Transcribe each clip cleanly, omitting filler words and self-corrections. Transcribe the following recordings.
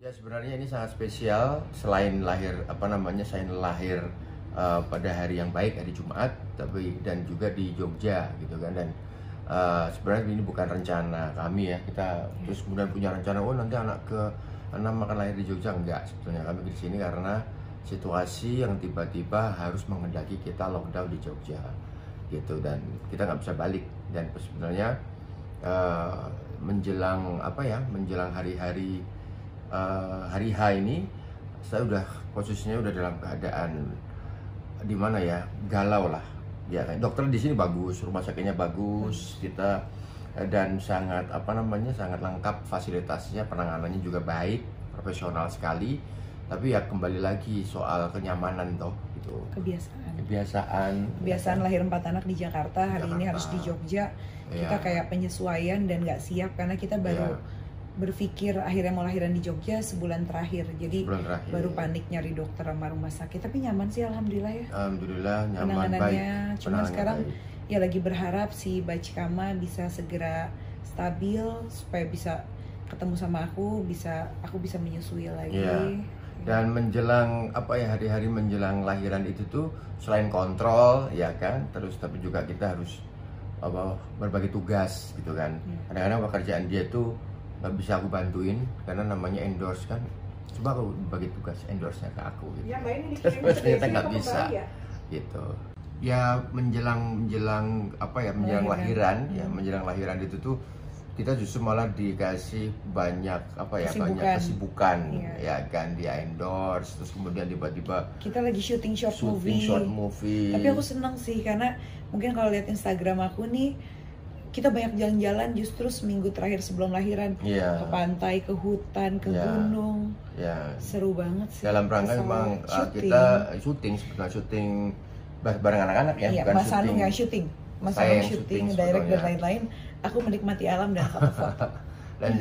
Ya sebenarnya ini sangat spesial selain lahir selain lahir pada hari yang baik, hari Jumat, tapi dan juga di Jogja gitu kan. Dan sebenarnya ini bukan rencana kami ya, kita terus kemudian punya rencana nanti anak ke 6 akan lahir di Jogja. Enggak, sebetulnya kami di sini karena situasi yang tiba-tiba harus menghendaki kita lockdown di Jogja gitu, dan kita nggak bisa balik. Dan sebenarnya menjelang menjelang hari-hari hari H ini saya posisinya udah dalam keadaan di mana ya, galau lah ya. Dokter di sini bagus, rumah sakitnya bagus, kita dan sangat sangat lengkap fasilitasnya, penanganannya juga baik, profesional sekali. Tapi ya kembali lagi soal kenyamanan toh gitu. Kebiasaan lahir 4 anak di Jakarta, hari ini harus di Jogja. Kita kayak penyesuaian dan nggak siap karena kita baru berpikir akhirnya mau lahiran di Jogja sebulan terakhir. Jadi baru panik nyari dokter sama rumah sakit. Tapi nyaman sih, alhamdulillah ya. Alhamdulillah nyaman, penanganannya baik. Cuma sekarang ya lagi berharap si Bachkama bisa segera stabil supaya bisa ketemu sama aku bisa menyusui lagi. Dan menjelang hari-hari menjelang lahiran itu tuh selain kontrol ya kan, terus tapi juga kita harus berbagi tugas gitu kan. Kadang-kadang pekerjaan dia tuh nggak bisa aku bantuin karena namanya endorse kan. Coba aku bagi tugas endorse-nya ke aku gitu. Ya, Mbak, ini ternyata nggak bisa gitu. Ya menjelang lahiran ya, menjelang lahiran itu tuh kita justru malah dikasih banyak kesibukan ya kan, dia endorse, terus kemudian tiba-tiba kita lagi syuting short movie. Tapi aku seneng sih karena mungkin kalau lihat Instagram aku nih, kita banyak jalan-jalan justru seminggu terakhir sebelum lahiran, ke pantai, ke hutan, ke gunung. Seru banget sih. Dalam rangka memang kita syuting bareng anak-anak ya, bukan Mas Anu nggak syuting, Mas Anu syuting, direct dan lain-lain. Aku menikmati alam dan foto-foto. Dan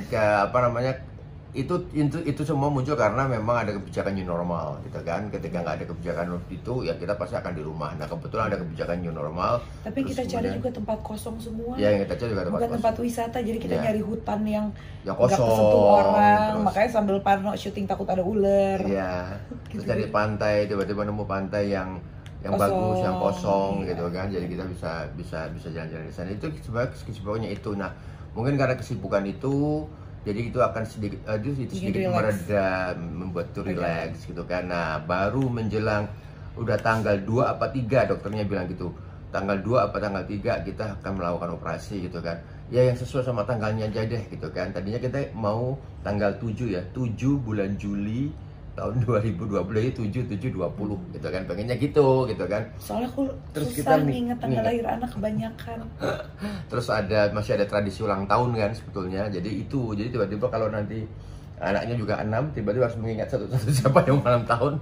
itu semua muncul karena memang ada kebijakan new normal gitu kan. Ketika nggak ada kebijakan itu ya kita pasti akan di rumah. Nah kebetulan ada kebijakan new normal. Tapi kita cari juga tempat kosong semua. Ya, kita cari juga tempat wisata, jadi kita nyari hutan yang kosong, nggak kesentuh orang. Makanya sambil Parno syuting takut ada ular. Iya. Terus dari pantai tiba-tiba nemu pantai yang bagus, yang kosong gitu kan. Jadi kita bisa jalan-jalan di sana. Itu sebenarnya kesibukannya itu. Nah mungkin karena kesibukan itu, jadi itu akan sedikit mereda, membuat itu relax gitu kan. Nah baru menjelang udah tanggal 2 apa 3 dokternya bilang gitu, tanggal 2 apa tanggal 3 kita akan melakukan operasi gitu kan. Ya yang sesuai sama tanggalnya aja deh gitu kan. Tadinya kita mau tanggal 7 ya, 7 bulan Juli tahun 2020, 7/7/20 gitu kan, pengennya gitu kan. Soalnya aku susah nginget tanggal lahir anak kebanyakan. Terus masih ada tradisi ulang tahun kan sebetulnya. Jadi tiba-tiba kalau nanti anaknya juga 6, tiba-tiba harus mengingat satu-satu siapa yang ulang tahun.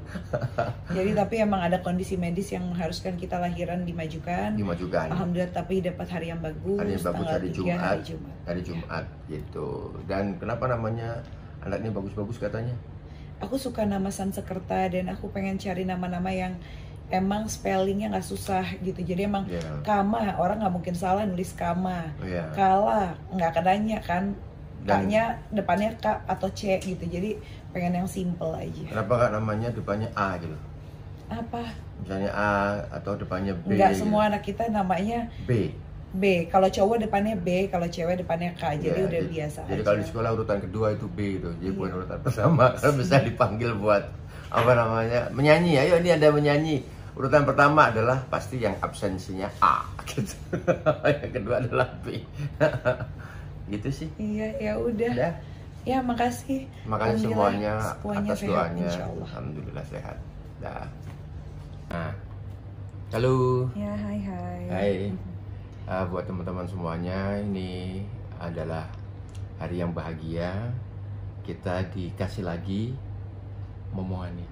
Jadi tapi emang ada kondisi medis yang mengharuskan kita lahiran dimajukan. Alhamdulillah, tapi dapat hari yang bagus. Hari Jumat gitu. Dan kenapa namanya anaknya bagus-bagus katanya? Aku suka nama Sansekerta dan aku pengen cari nama-nama yang emang spellingnya nggak susah gitu. Jadi emang Kama, orang nggak mungkin salah nulis Kama. Kala nggak kedanya kan, K-nya depannya K atau C gitu. Jadi pengen yang simple aja. Kenapa nggak namanya depannya A gitu? Apa? Misalnya A atau depannya B. Nggak semua anak kita namanya B. Kalau cowok depannya B, kalau cewek depannya K. Jadi udah biasa. Jadi kalau di sekolah urutan kedua itu B itu. Jadi bukan urutan pertama. Kalau bisa dipanggil buat menyanyi. Ayo ini ada menyanyi. Urutan pertama adalah pasti yang absensinya A gitu. Yang kedua adalah B. Gitu sih. Iya, ya udah. Ya, makasih. Makasih semuanya atas sehat, doanya. Alhamdulillah sehat. Dah. Nah. Halo. Ya, hai. Hai. Buat teman-teman semuanya, ini adalah hari yang bahagia. Kita dikasih lagi momongannya.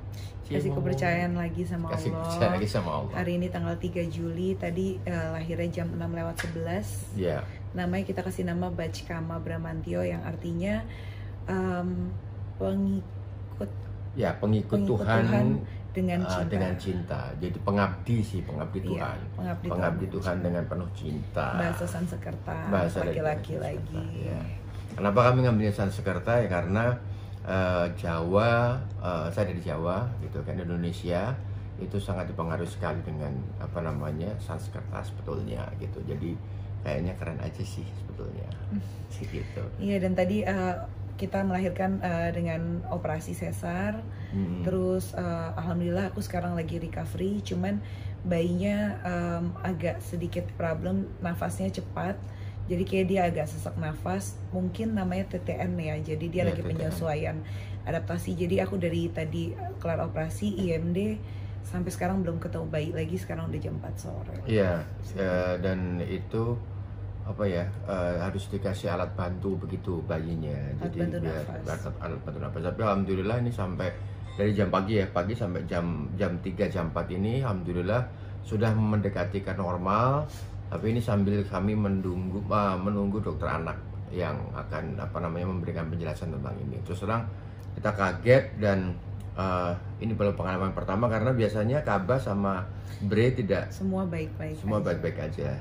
Kasih kepercayaan lagi sama Allah. Hari ini tanggal 3 Juli, tadi lahirnya jam 6:11. Namanya kita kasih nama Bachkama Bramantio yang artinya pengikut Tuhan dengan cinta. Jadi pengabdi Tuhan. Pengabdi Tuhan dengan penuh cinta. Bahasa Sansekerta, laki-laki lagi. Ya. Kenapa kami ngambilnya Sansekerta ya, karena Jawa, saya dari Jawa gitu kan, Indonesia itu sangat dipengaruhi sekali dengan apa namanya Sanskerta sebetulnya gitu. Jadi kayaknya keren aja sih sebetulnya sih gitu. Iya, dan tadi kita melahirkan dengan operasi sesar. Terus alhamdulillah aku sekarang lagi recovery, cuman bayinya agak sedikit problem, nafasnya cepat. Jadi kayak dia agak sesak nafas, mungkin namanya TTN ya. Jadi dia lagi penyesuaian adaptasi. Jadi aku dari tadi kelar operasi IMD sampai sekarang belum ketemu bayi lagi. Sekarang udah jam 4 sore. Iya, dan itu apa ya, harus dikasih alat bantu begitu bayinya. Jadi biar alat bantu nafas. Tapi alhamdulillah ini sampai dari jam pagi sampai jam 3 jam 4 ini alhamdulillah sudah mendekati ke normal. Tapi ini sambil kami menunggu dokter anak yang akan apa namanya memberikan penjelasan tentang ini. Terus terang kita kaget dan ini baru pengalaman pertama karena biasanya Kaba sama Bre tidak semua baik-baik. Semua baik-baik aja.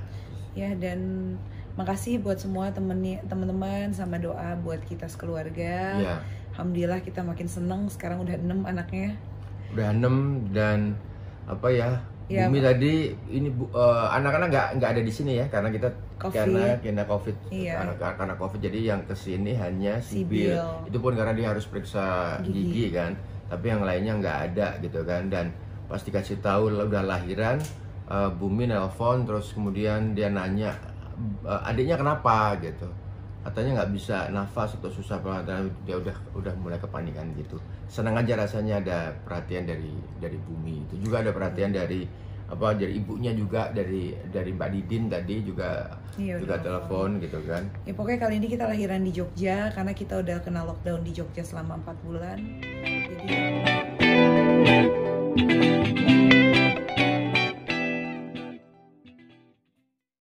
Ya, dan makasih buat semua teman-teman sama doa buat kita sekeluarga. Ya. Alhamdulillah kita makin seneng, sekarang udah 6 anaknya. Udah 6 dan apa ya? Ya, Bumi tadi ini anak-anak nggak ada di sini ya karena kita COVID. karena COVID. Iya. Karena COVID jadi yang kesini hanya Sibil. Itu pun karena dia harus periksa gigi kan. Tapi yang lainnya nggak ada gitu kan. Dan pas dikasih tahu udah lahiran, Bumi nelpon terus kemudian dia nanya adiknya kenapa gitu. Katanya nggak bisa nafas atau susah banget, dia udah mulai kepanikan gitu. Senang aja rasanya ada perhatian dari Bumi. Itu juga ada perhatian dari ibunya juga, dari Mbak Didin tadi juga telepon gitu kan. Ya pokoknya kali ini kita lahiran di Jogja karena kita udah kena lockdown di Jogja selama 4 bulan. Jadi